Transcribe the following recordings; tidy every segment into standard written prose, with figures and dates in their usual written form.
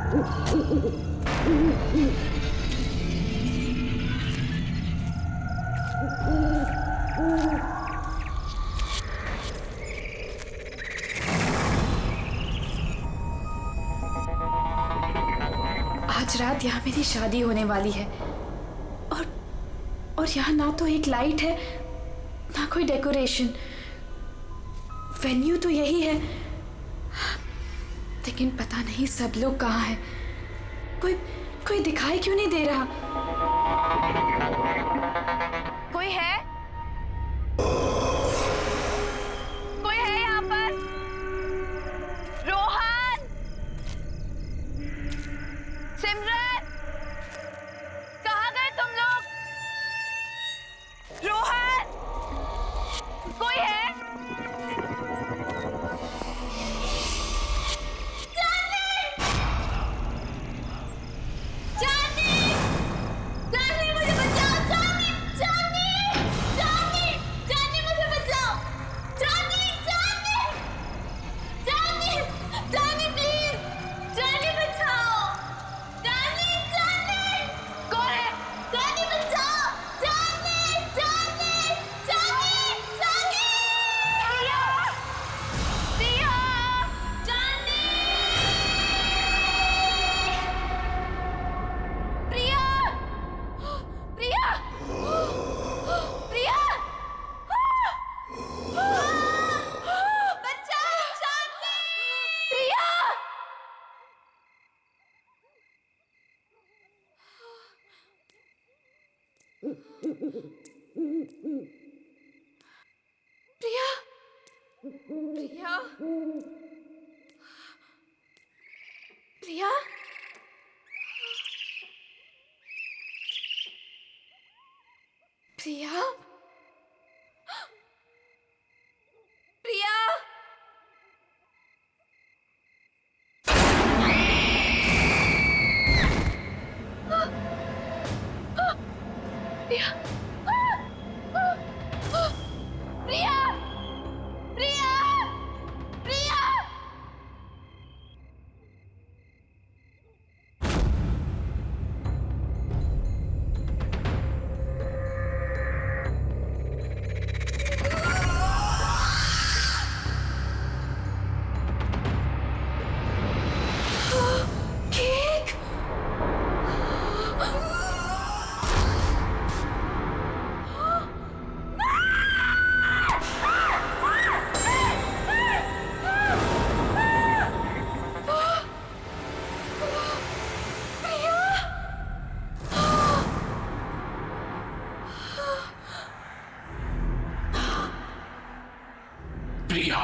आज रात यहाँ मेरी शादी होने वाली है और यहाँ ना तो एक लाइट है ना कोई डेकोरेशन। वेन्यू तो यही है, लेकिन पता नहीं सब लोग कहाँ हैं। कोई दिखाई क्यों नहीं दे रहा? कोई है? कोई है यहाँ पर? रोहन, सिमरन, कहाँ गए तुम लोग? रोहन, कोई है? प्रिया, प्रिया, प्रिया, प्रिया, प्रिया, प्रिया, प्रिया, प्रिया, केक। प्रिया,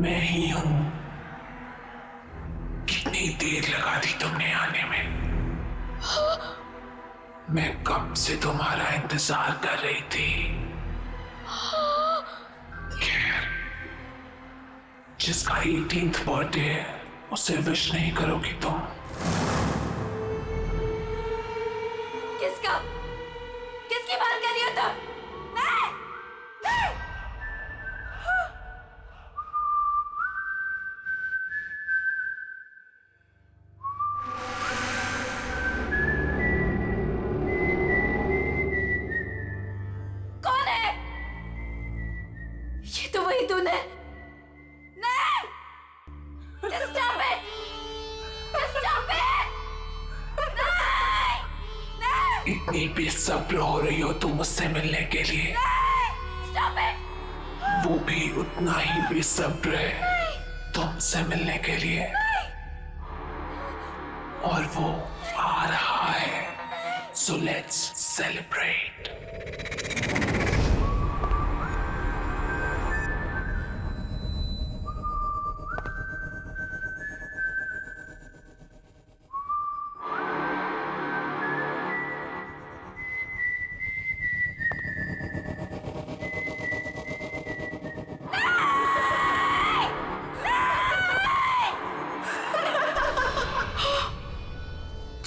मैं ही हूं। कितनी देर लगा दी तुमने आने में? मैं कब से तुम्हारा इंतजार कर रही थी। खैर, जिसका 18th बर्थडे है उसे विश नहीं करोगी तुम। किसका? किसकी बात कर रही हो तुम? नहीं, नहीं। कौन है? ये तो वही तूने। नहीं, stop it, stop it, नहीं, नहीं, इतनी बेसब्र हो रही हो तुम मुझसे मिलने के लिए। stop it, वो भी उतना ही बेसब्र है तुमसे मिलने के लिए। और वो आ रहा है। So let's celebrate.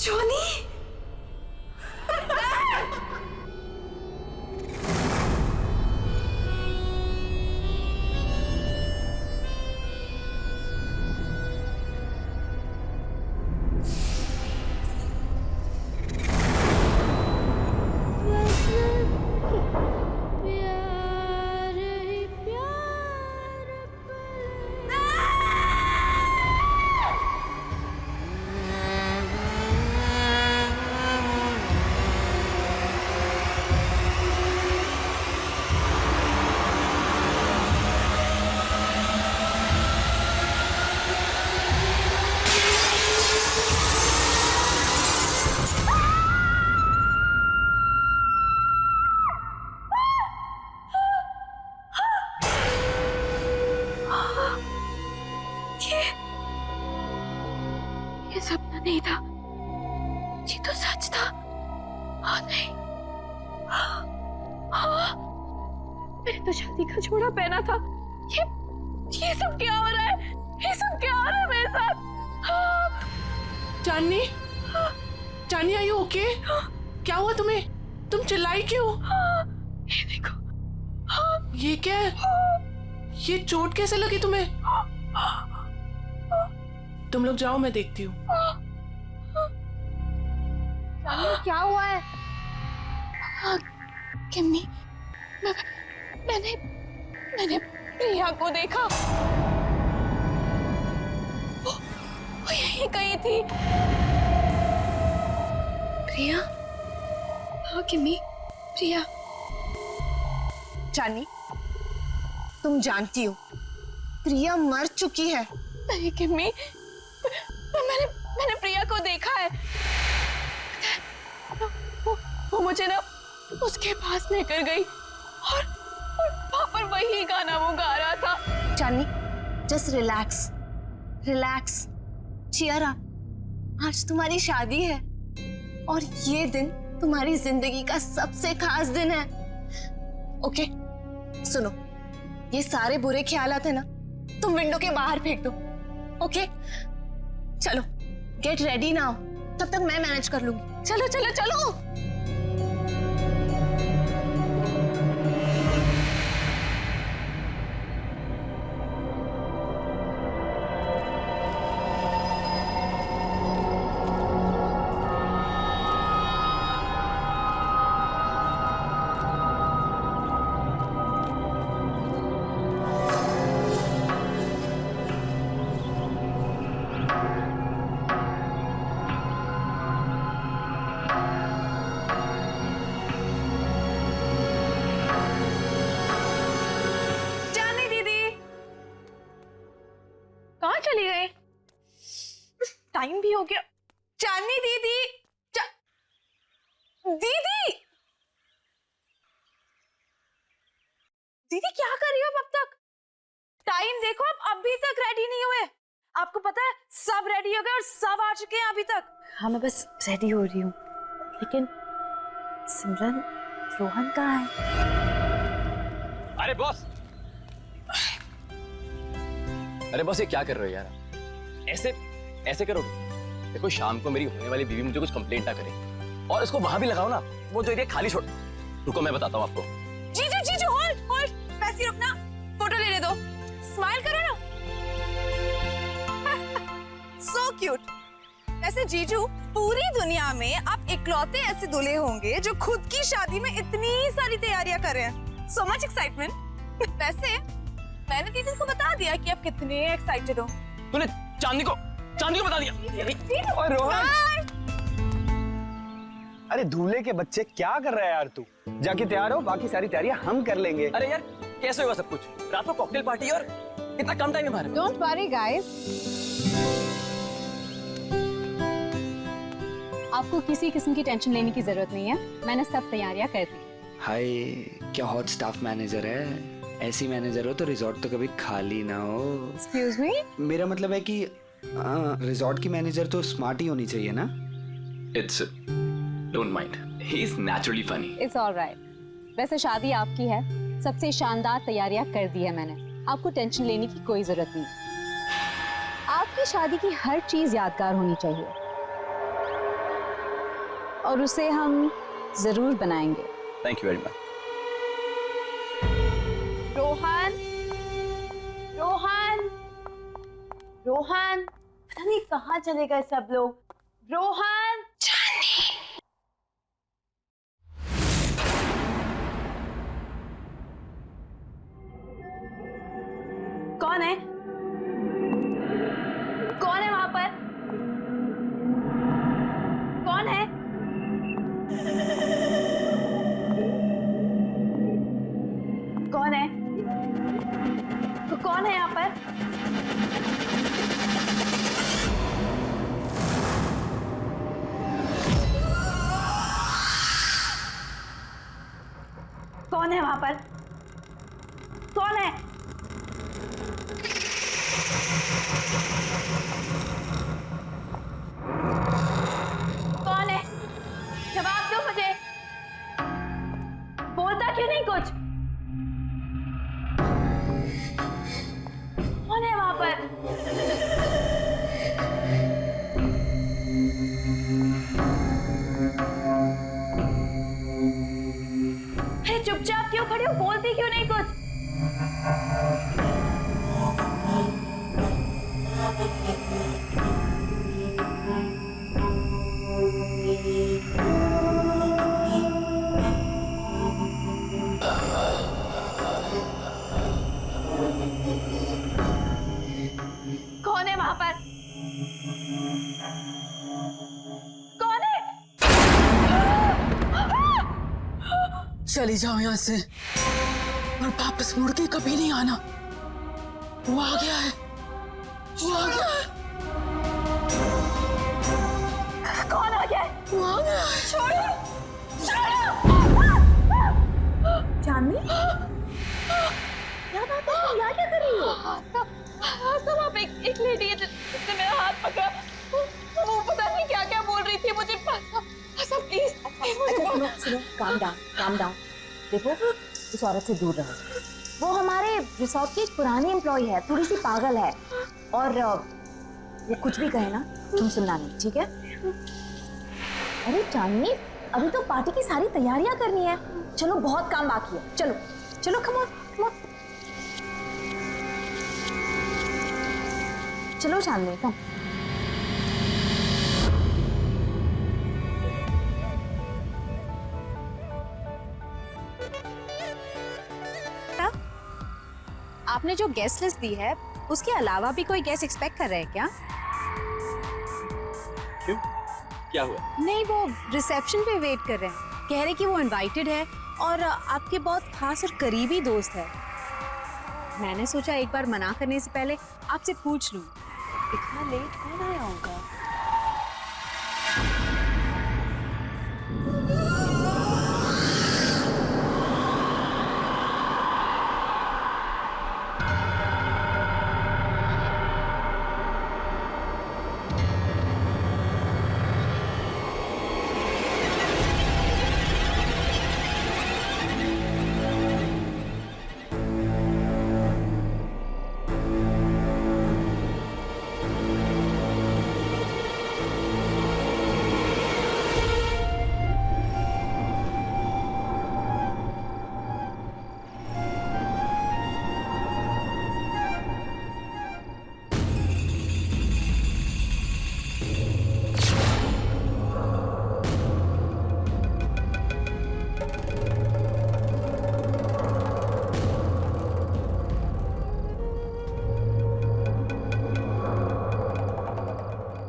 जोनी, ये सपना नहीं था, ये तो सच था। हाँ नहीं, हाँ, मैंने तो शादी का जोड़ा पहना था। ये सब क्या हो रहा है? ये सब क्या हो रहा है मेरे साथ? हाँ, चांदनी, चांदनी आर यू ओके? क्या हुआ तुम्हें? तुम चिल्लाई क्यों? ये देखो। ये क्या है? ये चोट कैसे लगी तुम्हें? तुम लोग जाओ, मैं देखती हूँ। क्या हुआ है? हाँ, किम्मी, मैंने प्रिया को देखा। वो यहीं कहीं थी। प्रिया? हाँ किम्मी, प्रिया। चांदनी, तुम जानती हो प्रिया मर चुकी है। नहीं किम्मी, मैंने प्रिया को देखा है। वो मुझे ना उसके पास लेकर गई और वहां पर वही गाना वो गा रहा था। Chandni, just relax, relax, cheer up. आज तुम्हारी शादी है और ये दिन तुम्हारी जिंदगी का सबसे खास दिन है। ओके, सुनो, ये सारे बुरे ख्यालात है ना, तुम विंडो के बाहर फेंक दो। ओके, चलो गेट रेडी नाउ, तब तक मैं मैनेज कर लूंगी। चलो चलो चलो। चली गई? टाइम भी हो गया। चांदनी दीदी, दीदी, दीदी क्या कर रही हो अब तक? टाइम देखो, आप अभी तक रेडी नहीं हुए। आपको पता है सब रेडी हो गए और सब आ चुके हैं अभी तक। हाँ, मैं बस रेडी हो रही हूँ, लेकिन सिमरन, रोहन कहाँ है? अरे बॉस, अरे बॉस, ये क्या कर रहे हो यार? ऐसे करो। देखो, शाम को मेरी होने वाली बीवी मुझे कुछ कंप्लेंट ना करे, और इसको वहां भी लगाओ ना, वो जो एरिया खाली छोड़। रुको, मैं बताता हूँ आपको। जीजू, होल्ड, वैसे रुकना, फोटो लेने दो, स्माइल करो ना। So cute. वैसे जीजू, पूरी दुनिया में आप इकलौते ऐसे दूल्हे होंगे जो खुद की शादी में इतनी सारी तैयारियां कर रहे हैं। So much excitement. वैसे मैंने दीदी को बता दिया कि आप कितने एक्साइटेड हो। तूने चांदनी को बता दिया? और रोहन, अरे दूल्हे के बच्चे, क्या कर रहा है यार तू? जाके तैयार हो, बाकी सारी तैयारियां हम कर लेंगे। अरे यार, कैसे होगा सब कुछ? रात को कॉकटेल पार्टी और इतना कम टाइम है हमारे। डोंट वरी गाइस, आपको किसी किस्म की टेंशन लेने की जरूरत नहीं है, मैंने सब तैयारियां कर दी। हाय, क्या हॉट स्टाफ मैनेजर है। ऐसी मैनेजर हो तो रिजॉर्ट तो कभी खाली ना हो। एक्सक्यूज मी, मेरा मतलब है कि रिजॉर्ट की मैनेजर तो स्मार्ट ही होनी चाहिए ना। It's don't mind, he is naturally funny. It's alright. वैसे शादी आपकी है, सबसे शानदार तैयारियां कर दी है मैंने, आपको टेंशन लेने की कोई जरूरत नहीं। आपकी शादी की हर चीज यादगार होनी चाहिए और उसे हम जरूर बनाएंगे। Thank you very much. Rohan, पता नहीं कहाँ चले गए सब लोग। रोहन, कौन है? कौन है वहां पर? कौन है? कौन है? कौन है यहाँ पर? खड़ी हो, बोलती क्यों नहीं कुछ? कौन है वहां पर? कौन है? चली जाओ यहाँ से और वापस मुड़ के कभी नहीं आना। वो आ गया है, वो आ गया है, कौन आ गया है? वो आ गया है। छोड़ो, छोड़ो। चांदनी, क्या बात है? तुम यहाँ क्या कर रही हो? सब आप एक लेडी है जिसने मेरा हाथ पकड़ा। वो पता नहीं क्या क्या बोल रही थी मुझे। सब प्लीज सुनो, काम डाउन। देखो, इस औरत से दूर रहो। वो हमारे रिसोर्ट की एक पुरानी एम्प्लॉय है, थोड़ी सी पागल है, और वो कुछ भी कहे ना तुम सुनना नहीं, ठीक है? अरे चांदनी, अभी तो पार्टी की सारी तैयारियां करनी है। चलो, बहुत काम बाकी है। चलो चलो, कम ऑन। चलो चांदनी, कम। आपने जो गेस्ट लिस्ट दी है उसके अलावा भी कोई गेस्ट एक्सपेक्ट कर रहे हैं क्या? क्यों, क्या हुआ? नहीं, वो रिसेप्शन पे वेट कर रहे हैं। कह रहे कि वो इनवाइटेड है और आपके बहुत खास और करीबी दोस्त है। मैंने सोचा एक बार मना करने से पहले आपसे पूछ लूं, इतना लेट कौन आया होगा?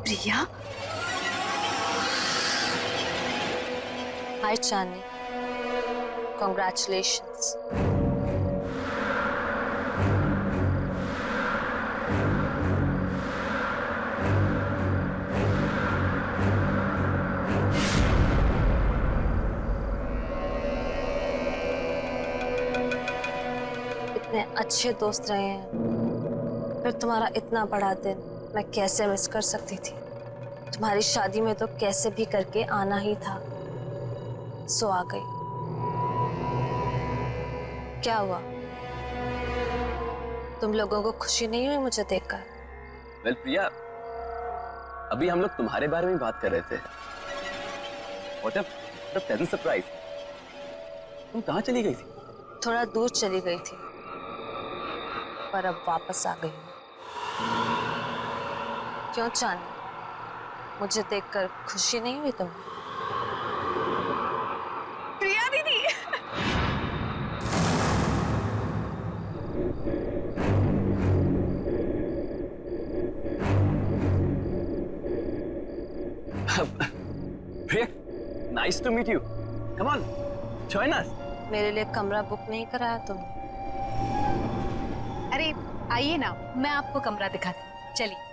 प्रिया, हाय चांदनी, कॉन्ग्रेचुलेशंस। इतने अच्छे दोस्त रहे हैं, फिर तुम्हारा इतना बड़ा दिन मैं कैसे मिस कर सकती थी? तुम्हारी शादी में तो कैसे भी करके आना ही था, सो आ गई। क्या हुआ, तुम लोगों को खुशी नहीं हुई मुझे देखकर? वेल प्रिया, अभी हम लोग तुम्हारे बारे में बात कर रहे थे। What a pleasant surprise। तुम कहाँ चली गई थी? थोड़ा दूर चली गई थी, पर अब वापस आ गई हूँ। क्यों चांदनी, मुझे देखकर खुशी नहीं हुई तुम्हें? प्रिया दीदी, Priya, nice to meet you. Come on, join us. मेरे लिए कमरा बुक नहीं कराया तुमने? अरे आइए ना, मैं आपको कमरा दिखाती हूँ, चलिए।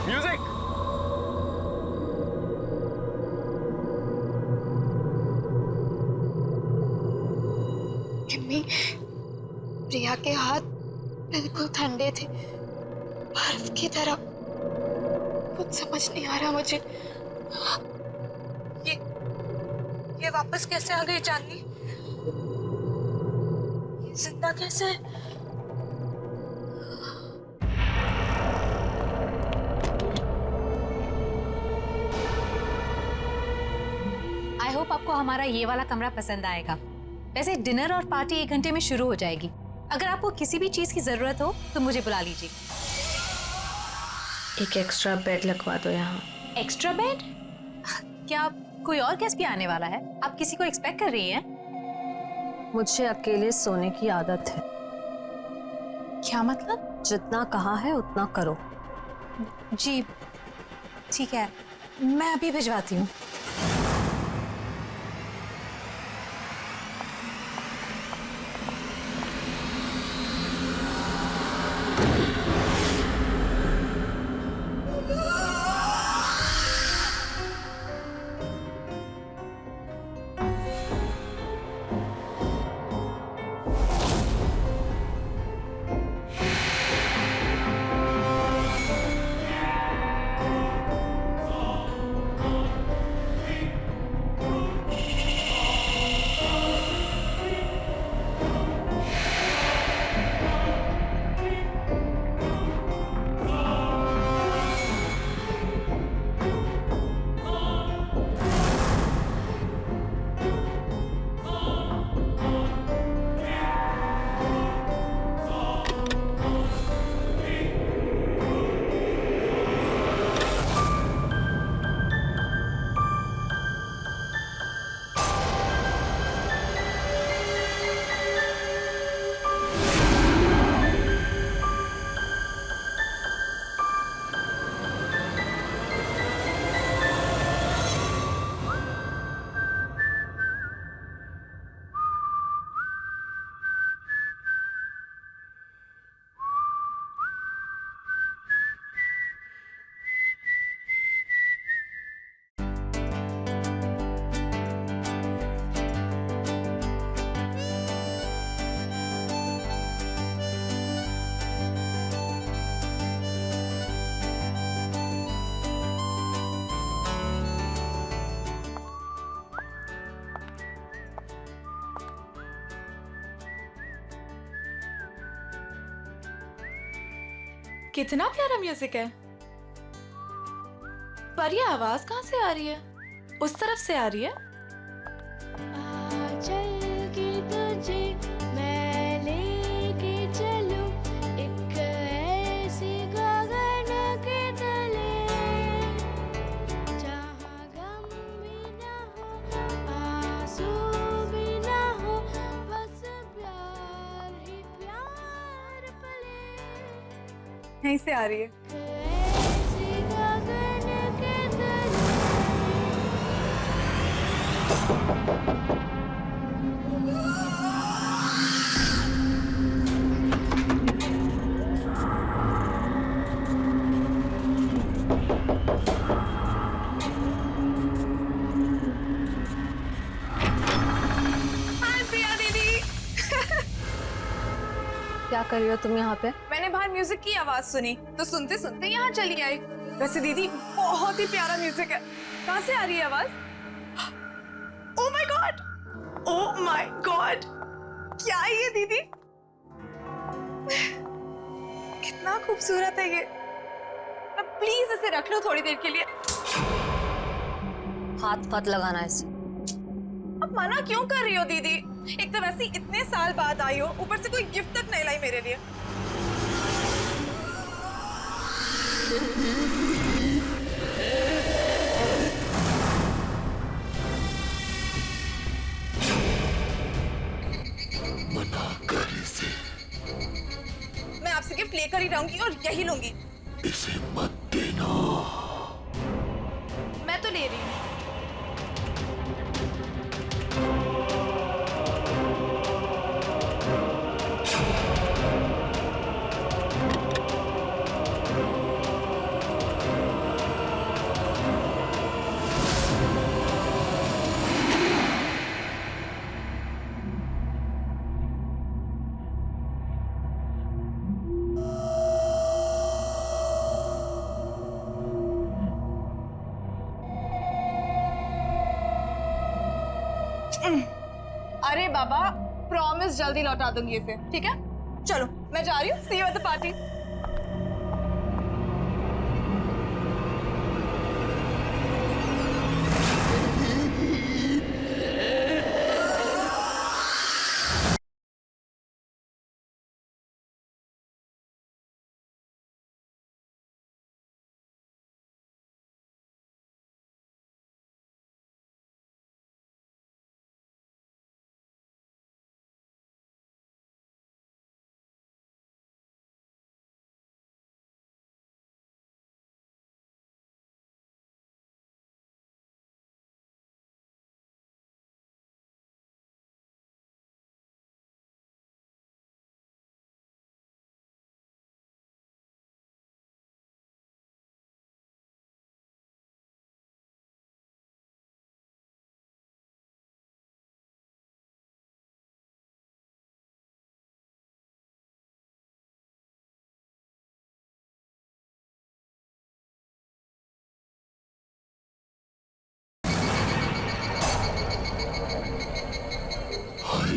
म्यूजिक। भैया के हाथ बिल्कुल ठंडे थे, बर्फ की तरह। कुछ समझ नहीं आ रहा मुझे। ये वापस कैसे आ गई चांदनी? ये जिंदा कैसे है? आई होप आपको हमारा ये वाला कमरा पसंद आएगा। वैसे डिनर और पार्टी 1 घंटे में शुरू हो जाएगी। अगर आपको किसी भी चीज की जरूरत हो तो मुझे बुला लीजिए। एक एक्स्ट्रा बेड लगवा दो यहाँ। Extra bed? क्या कोई और गेस्ट भी आने वाला है? आप किसी को एक्सपेक्ट कर रही हैं? मुझे अकेले सोने की आदत है। क्या मतलब? जितना कहा है उतना करो। जी ठीक है, मैं अभी भिजवाती हूँ। कितना प्यारा म्यूजिक है। पर ये आवाज कहाँ से आ रही है? उस तरफ से आ रही है। यहीं से आ रही है। क्या कर रही हो तुम यहाँ पे? मैंने बाहर म्यूजिक की आवाज सुनी तो सुनते सुनते यहाँ चली आई। वैसे दीदी बहुत ही प्यारा म्यूजिक है। कहाँ से आ रही है आवाज? Oh my God, oh my God, क्या है ये दीदी? कितना खूबसूरत है ये। अब प्लीज इसे रख लो थोड़ी देर के लिए। हाथ मत लगाना ऐसे। अब मना क्यों कर रही हो दीदी? एक तो वैसे ही इतने साल बाद आई हो, ऊपर से कोई गिफ्ट तक नहीं लाई मेरे लिए। मना कर इसे। मैं आपसे गिफ्ट लेकर ही रहूंगी और यही लूंगी। इसे मत देना। मैं तो ले रही हूँ। अरे बाबा, प्रॉमिस जल्दी लौटा दूंगी इसे, ठीक है? चलो मैं जा रही हूँ, सी यू एट द पार्टी।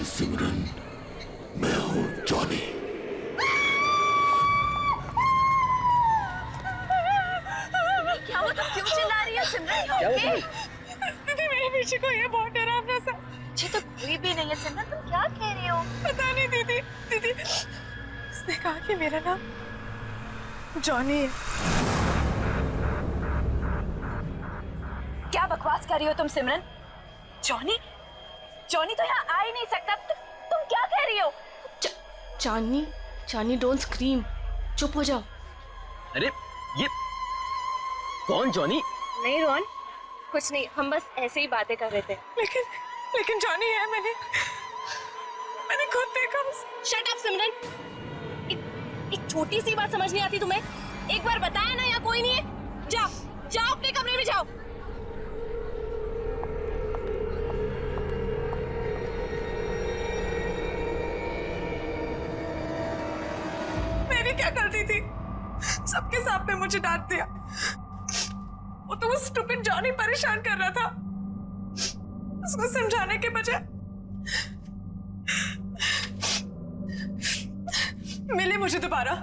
सिमरन, मैं हूँ जॉनी। क्या हुआ, तुम क्यों चिल्ला रही हो सिमरन? ओके दीदी मेरे पीछे कोई है, बहुत डरावना सा। मुझे तो कोई भी नहीं है सिमरन, तुम क्या कह रही हो? पता नहीं दीदी, दीदी उसने कहा कि मेरा नाम जॉनी है। क्या बकवास कर रही हो तुम सिमरन? जॉनी? जॉनी तो यहाँ आ ही नहीं सकता। तुम क्या कह रही हो? चांदनी, चांदनी डोंट स्क्रीम, चुप हो जाओ। अरे ये कौन जॉनी? नहीं रोहन, कुछ नहीं, हम बस ऐसे ही बातें कर रहे थे। लेकिन जॉनी है, मैंने खुद देखा उसे। शट अप सिमरन, एक छोटी सी बात समझ नहीं आती तुम्हें? एक बार बताया ना यहाँ कोई नहीं है। जाओ जाओ अपने कमरे में जाओ। क्या करती थी, सबके सामने मुझे डांट दिया। वो तो वो स्टूपिड जॉनी परेशान कर रहा था, उसको समझाने के बजाय मिले मुझे दोबारा,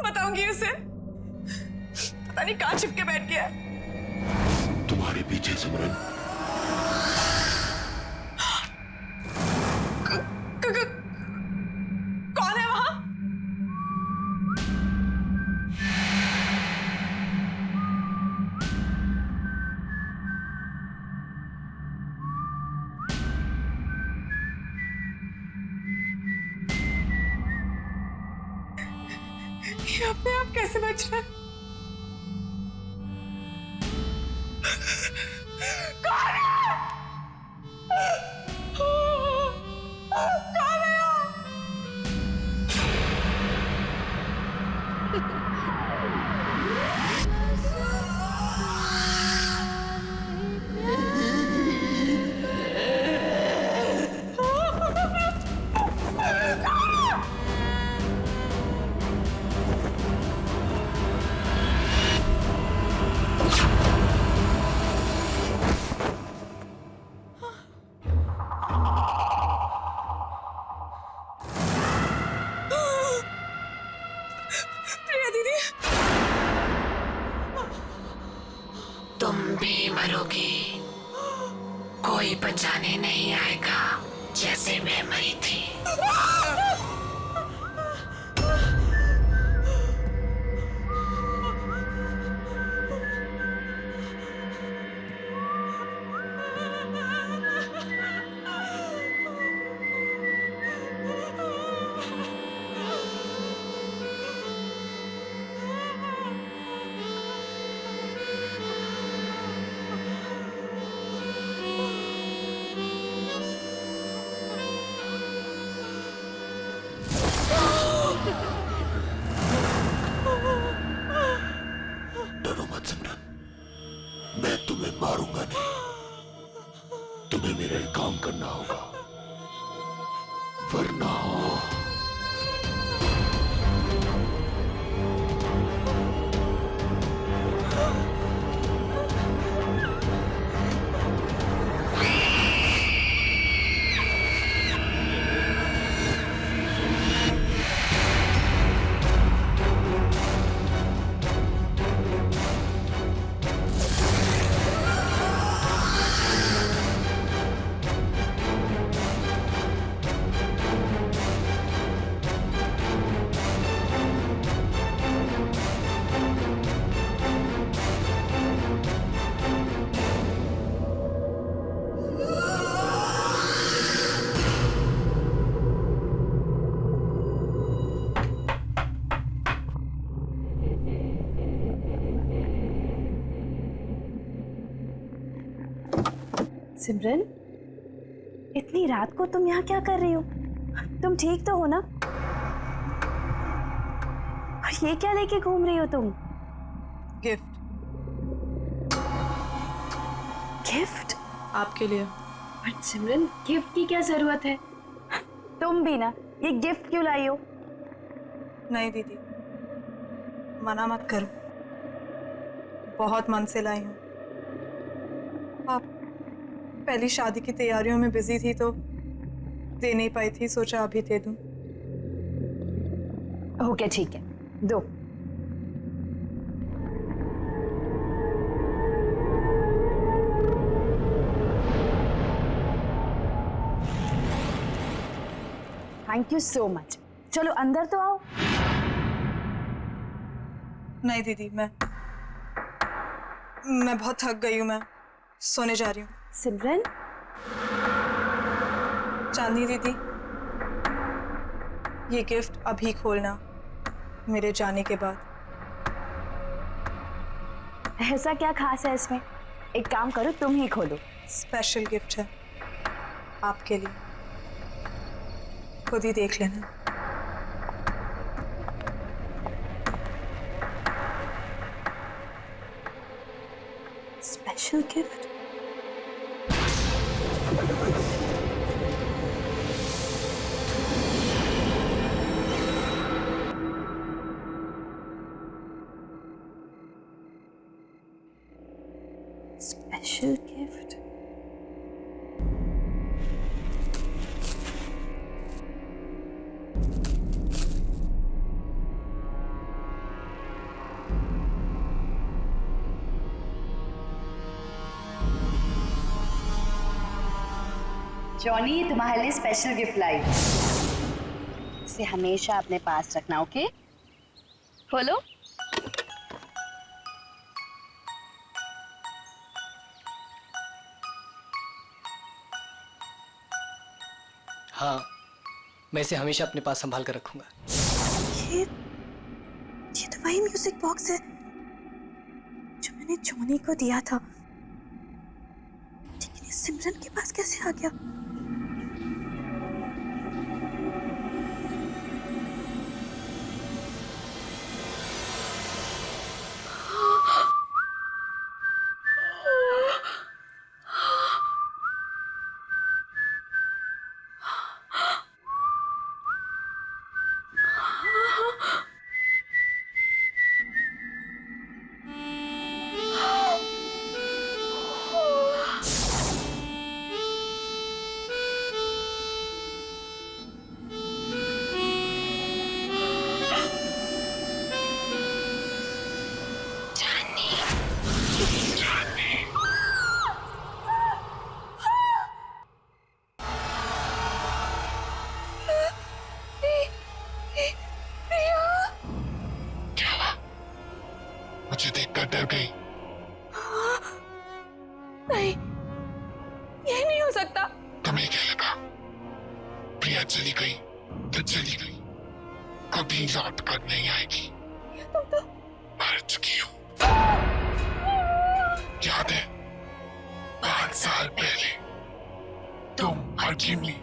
बताऊंगी उसे। पता नहीं कहाँ छिपके बैठ गया है। तुम्हारे पीछे सिमरन। कौन है वहां? ये अपने आप कैसे बच रहा है? कौन है? कौन है? तुम भी मरोगे, कोई बचाने नहीं आएगा, जैसे मैं मरी थी। डरो मत सिमरन, मैं तुम्हें मारूंगा नहीं। तुम्हें मेरा एक काम करना होगा, वरना सिमरन, इतनी रात को तुम यहाँ क्या कर रही हो? तुम ठीक तो हो ना? और ये क्या लेके घूम रही हो तुम? गिफ्ट। गिफ्ट? आपके लिए। बट सिमरन, गिफ्ट की क्या जरूरत है? तुम भी ना, ये गिफ्ट क्यों लाई हो? नहीं दीदी, मना मत करो, बहुत मन से लाई हूँ। आप पहली शादी की तैयारियों में बिजी थी तो दे नहीं पाई थी, सोचा अभी दे दूं। ओके ठीक है, दो। Thank you so much. चलो अंदर तो आओ। नहीं दीदी, मैं बहुत थक गई हूँ, मैं सोने जा रही हूँ। सिमरन, चांदनी दीदी, ये गिफ्ट अभी खोलना, मेरे जाने के बाद। ऐसा क्या खास है इसमें? एक काम करो, तुम ही खोलो। स्पेशल गिफ्ट है आपके लिए, खुद ही देख लेना। Special gift? Special gift? Johnny, तुम्हारे लिए स्पेशल गिफ्ट लाई। इसे हमेशा अपने पास रखना, ओके? खोलो। हाँ, मैं इसे हमेशा अपने पास संभाल कर रखूंगा। ये तो वही म्यूजिक बॉक्स है जो मैंने जॉनी को दिया था, लेकिन ये सिमरन के पास कैसे आ गया? मुझे देखकर डर गई। नहीं, ये नहीं हो सकता। तुम्हें क्या लगा प्रिया चली गई तो चली गई, कभी लौट कर नहीं आएगी। मर चुकी हूँ। याद है 5 साल पहले तुम और जिमी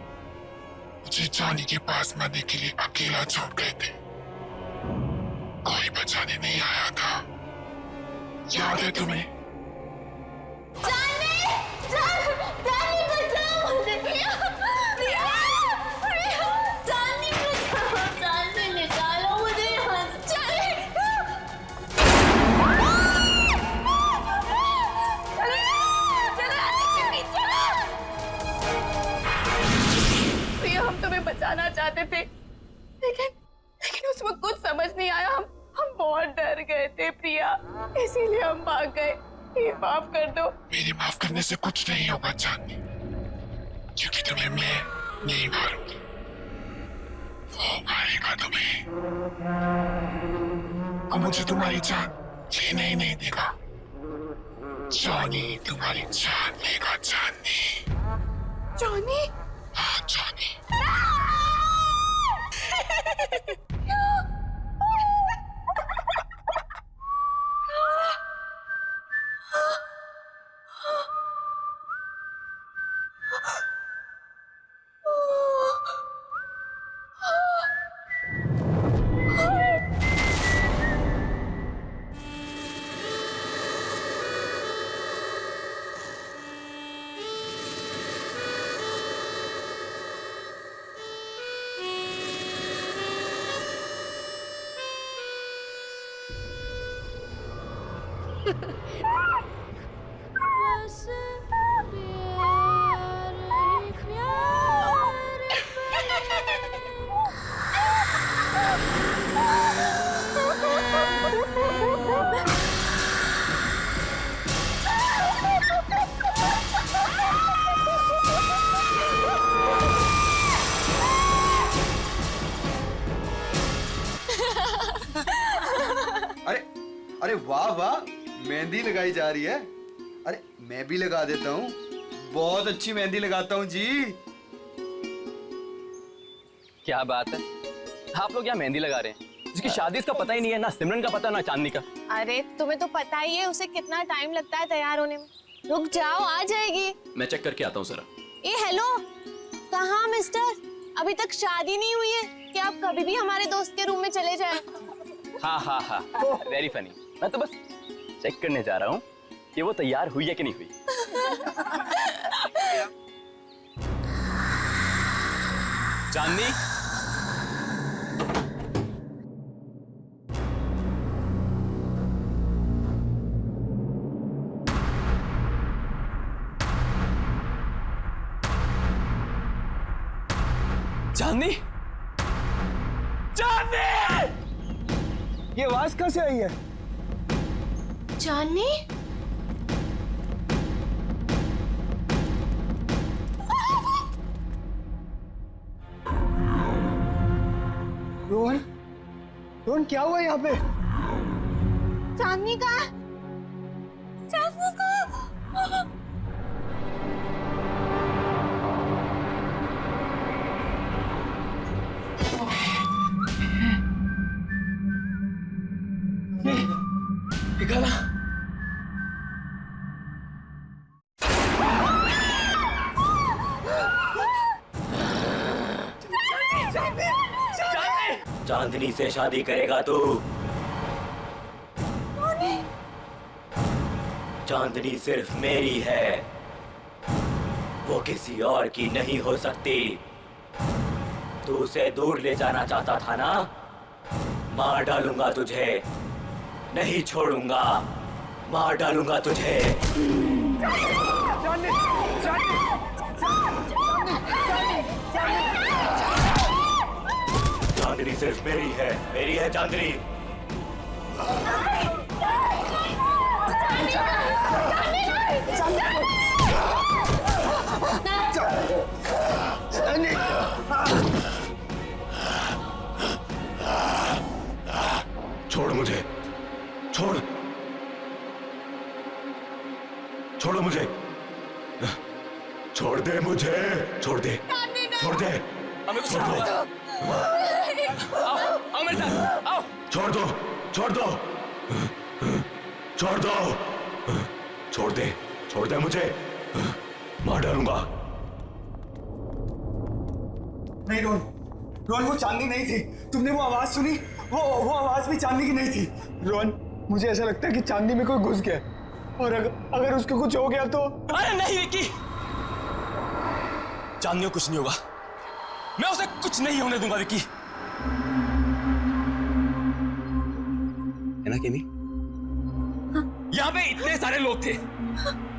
मुझे जॉनी के पास मरने के लिए अकेला छोड़ गए थे, कोई बचाने नहीं आया था। याद है तुम्हें? प्रिया, हम तुम्हें बचाना चाहते थे, लेकिन उसमें कुछ समझ नहीं आया। हम बहुत डर गए थे प्रिया, इसीलिए हम भाग गए। ये माफ कर दो। मेरे माफ करने से कुछ नहीं होगा चांदनी, क्योंकि तुम्हें मैं नहीं मारूंगी, वो मारेगा तुम्हें। और मुझे तुम्हारी जान लेने ही नहीं देगा। जॉनी तुम्हारी जान लेगा चांदनी। जॉनी? हाँ जॉनी। अरे वाह वाह, मेहंदी लगाई जा रही है। अरे मैं भी लगा देता हूँ, बहुत अच्छी मेहंदी लगाता हूँ जी। क्या बात है, आप लोग यहाँ मेहंदी लगा रहे हैं? जिसकी शादी इसका पता ही नहीं है, ना सिमरन का पता ना चांदनी का। अरे तुम्हें तो पता ही है उसे कितना टाइम लगता है तैयार होने में। रुक जाओ, आ जाएगी। मैं चेक करके आता हूँ जरा। ए हेलो, कहाँ मिस्टर? अभी तक शादी नहीं हुई है कि आप कभी भी हमारे दोस्त के रूम में चले जाएं? हाँ, वेरी फनी। मैं तो बस चेक करने जा रहा हूँ कि वो तैयार हुई है कि नहीं हुई। चांदनी, चांदनी, चांदनी! ये आवाज कहाँ से आई है? चांदनी? रोहन, रोहन क्या हुआ यहाँ पे? चांदनी का? चांदनी का? निकाला। चांदनी से शादी करेगा तू? चांदनी सिर्फ मेरी है, वो किसी और की नहीं हो सकती। तू उसे दूर ले जाना चाहता था ना? मार डालूंगा तुझे, नहीं छोड़ूंगा, मार डालूंगा तुझे। चांदनी सिर्फ मेरी है चांदनी। छोड़ मुझे, छोड़ो मुझे, छोड़ दे मुझे, छोड़ दे, छोड़ दे, छोड़ दो, आओ मेरे साथ, आओ। छोड़ दो, छोड़ दो, छोड़ दो, छोड़ दे मुझे, मार डालूंगा। नहीं रोहन, रोहन वो चांदनी नहीं थी। तुमने वो आवाज सुनी? वो आवाज भी चांदनी की नहीं थी। रोहन, मुझे ऐसा लगता है कि चांदनी में कोई घुस गया, और अगर उसको कुछ हो गया तो। अरे नहीं विक्की, चांदनी को कुछ नहीं होगा, मैं उसे कुछ नहीं होने दूंगा विक्की। है ना केमी? यहाँ पे इतने सारे लोग थे,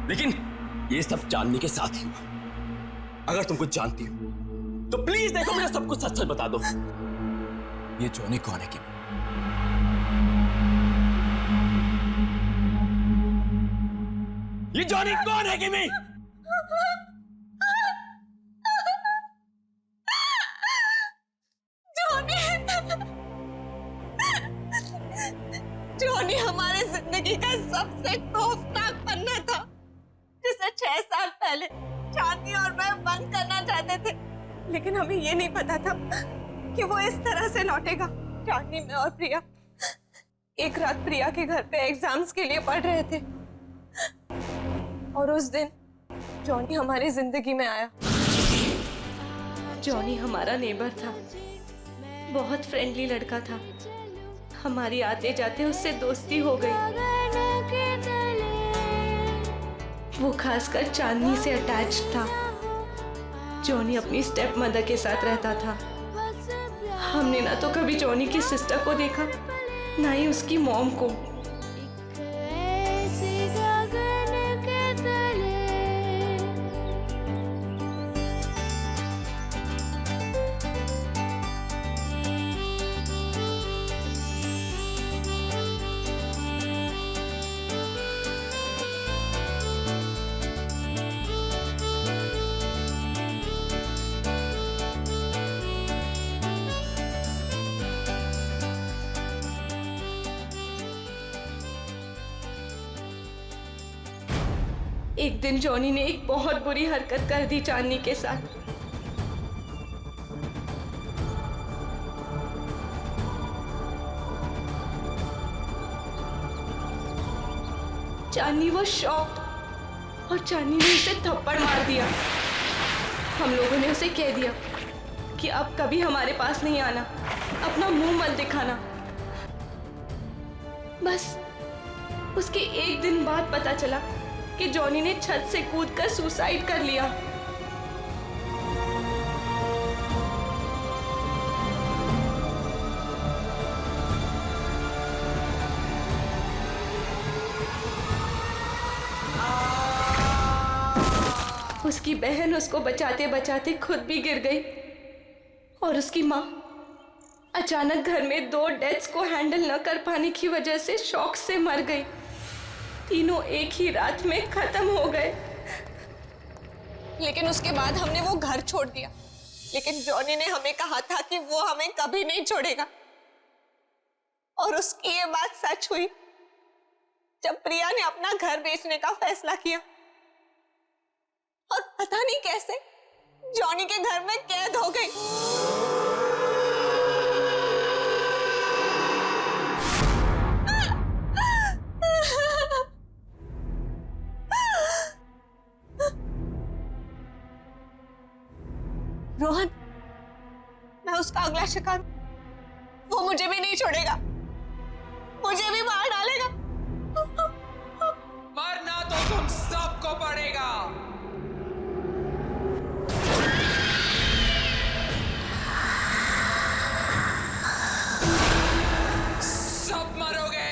लेकिन ये सब चांदनी के साथ ही हुआ। अगर तुम कुछ जानती हो तो प्लीज देखो, मुझे सब कुछ सच सच बता दो। ये जॉनी कौन है केमी? ये जॉनी कौन है केमी? जॉनी हमारे जिंदगी का सबसे खौफनाक पन्ना था, जिसे 6 साल पहले चांदनी और मैं बंद करना चाहते थे, लेकिन हमें ये नहीं पता था कि वो इस तरह से लौटेगा। चांदनी, मैं और प्रिया एक रात प्रिया के घर पे एग्जाम्स के लिए पढ़ रहे थे, और उस दिन जॉनी हमारी जिंदगी में आया। जॉनी हमारा नेबर था, बहुत फ्रेंडली लड़का था। हमारी आते जाते उससे दोस्ती हो गई। वो खासकर चांदनी से अटैच था। जॉनी अपनी स्टेप मदर के साथ रहता था। हमने ना तो कभी जॉनी की सिस्टर को देखा, ना ही उसकी मॉम को। एक दिन जॉनी ने एक बहुत बुरी हरकत कर दी चांदनी के साथ। चांदनी वो शॉक्ड और चांदनी ने उसे थप्पड़ मार दिया। हम लोगों ने उसे कह दिया कि अब कभी हमारे पास नहीं आना, अपना मुंह मत दिखाना। बस उसके एक दिन बाद पता चला कि जॉनी ने छत से कूदकर सुसाइड कर लिया। उसकी बहन उसको बचाते बचाते खुद भी गिर गई और उसकी माँ अचानक घर में 2 डेथ्स को हैंडल न कर पाने की वजह से शॉक से मर गई। तीनों एक ही रात में खत्म हो गए। लेकिन उसके बाद हमने वो घर छोड़ दिया। लेकिन जॉनी ने हमें कहा था कि वो हमें कभी नहीं छोड़ेगा, और उसकी ये बात सच हुई जब प्रिया ने अपना घर बेचने का फैसला किया। और पता नहीं कैसे जॉनी के घर में कैद हो गई। रोहन, मैं उसका अगला शिकार, वो मुझे भी नहीं छोड़ेगा, मुझे भी मार डालेगा। मरना तो तुम सबको पड़ेगा। सब मरोगे।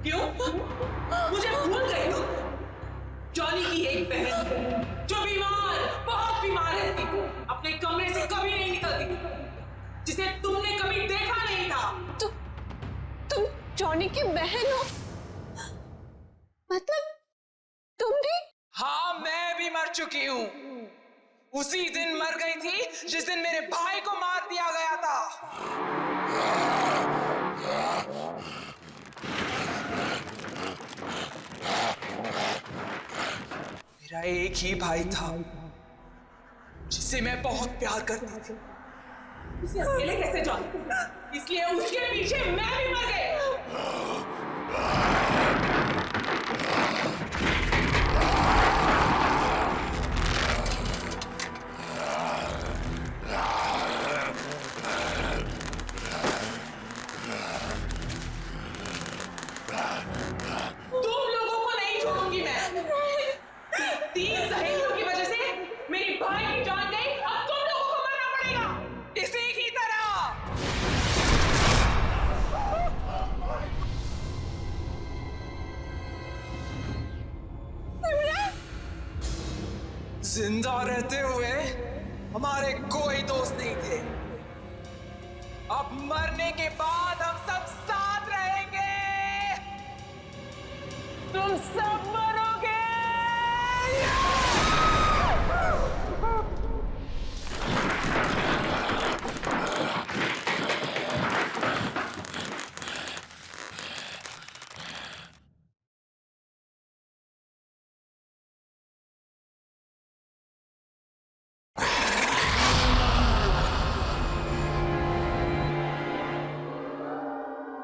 क्यों? मुझे भूल गई हो? जॉनी की एक बहन जो बीमार, बहुत बीमार रहती, अपने कमरे से कभी नहीं निकलती, जिसे तुमने कभी देखा नहीं था। तुम जॉनी की बहन हो? मतलब तुम भी? हाँ, मैं भी मर चुकी हूँ। उसी दिन मर गई थी जिस दिन मेरे भाई को मार दिया गया था। मेरा एक ही भाई था जिसे मैं बहुत प्यार करती थी। उसे अकेले कैसे जाऊं? इसलिए उसके पीछे मैं भी मर गई। तुम लोगों को नहीं छोड़ूंगी मैं। 3 सहेलियों की वजह से मेरी भाई की जान गई, अब तुम लोगों को मरना पड़ेगा इसी की तरह। जिंदा रहते हुए हमारे कोई दोस्त नहीं थे। अब मरने के बाद हम सब साथ रहेंगे। तुम सब मरोगे।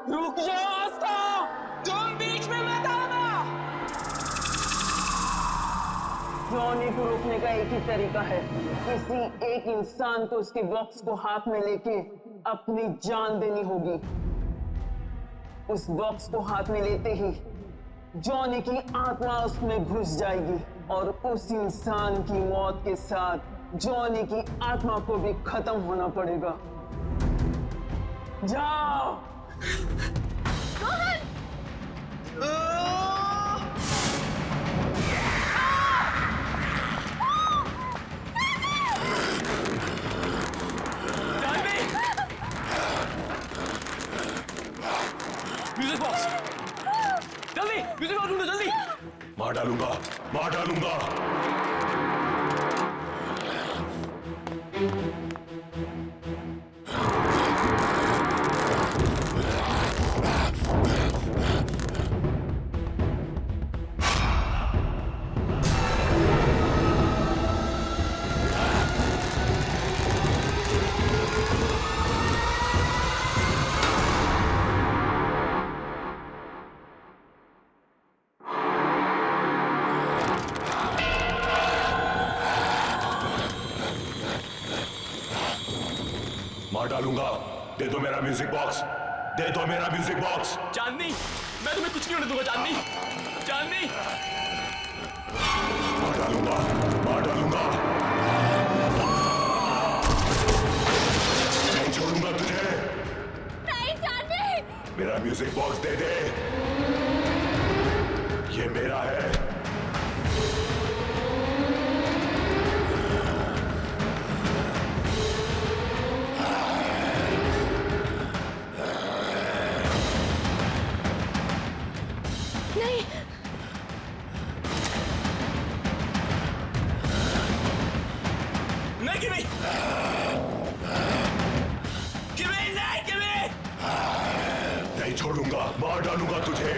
रुक जाओ आस्था, तुम बीच में मत आना। जॉनी को रोकने का एक ही तरीका है, किसी एक इंसान को उसके बॉक्स को हाथ में लेके अपनी जान देनी होगी। उस बॉक्स को हाथ में लेते ही जॉनी की आत्मा उसमें घुस जाएगी और उस इंसान की मौत के साथ जॉनी की आत्मा को भी खत्म होना पड़ेगा। जाओ। म्यूजिक बॉक्स, जल्दी म्यूजिक बॉक्स ढूंढो, जल्दी। मार डालूंगा, मार डालूंगा। म्यूजिक बॉक्स दे दो, मेरा म्यूजिक बॉक्स। चांदनी, मैं तुम्हें कुछ नहीं होने दूंगा चांदनी। चांदनी, मार डालूंगा, मार डालूंगा, नहीं छोड़ूंगा तुझे। नहीं चांदनी। मेरा म्यूजिक बॉक्स दे दे, ये मेरा है। नहीं नहीं किमी, किमी नहीं, किमी नहीं छोड़ूंगा, मार डालूंगा तुझे।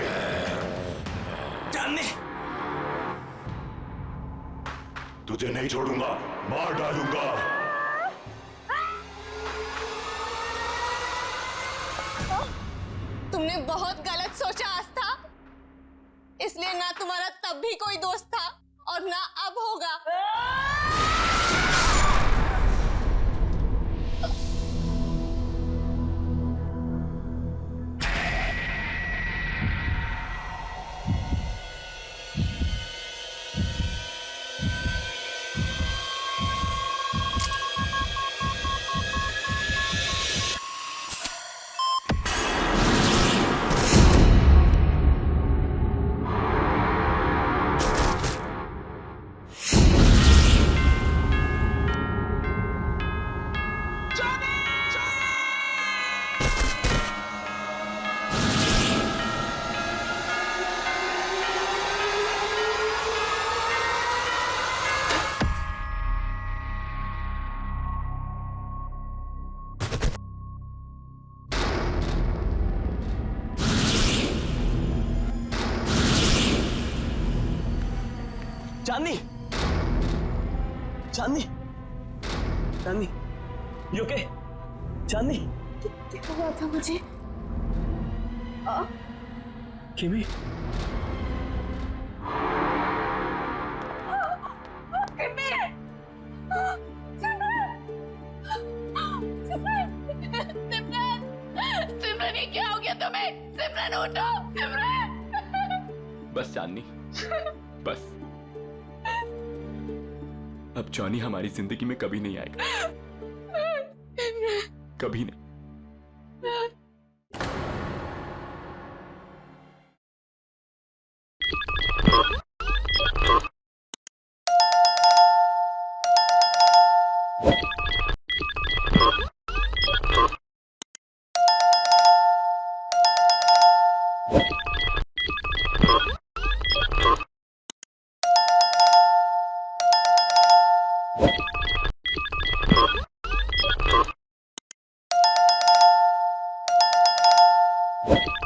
चांदनी, तुझे नहीं छोड़ूंगा, मार डालूंगा। तुमने बहुत गलत सोचा आस्था, इसलिए ना तुम्हारा तब भी कोई दोस्त था और ना अब होगा। चांदनी, चांदनी, चांदनी, यू ओके? चांदनी, क्या हुआ था मुझे? किमी, सिमरन, ये क्या हो गया तुम्हें? सिमरन उठो, सिमरन। बस चांदनी, बस। अब जॉनी हमारी जिंदगी में कभी नहीं आएगा, कभी नहीं। you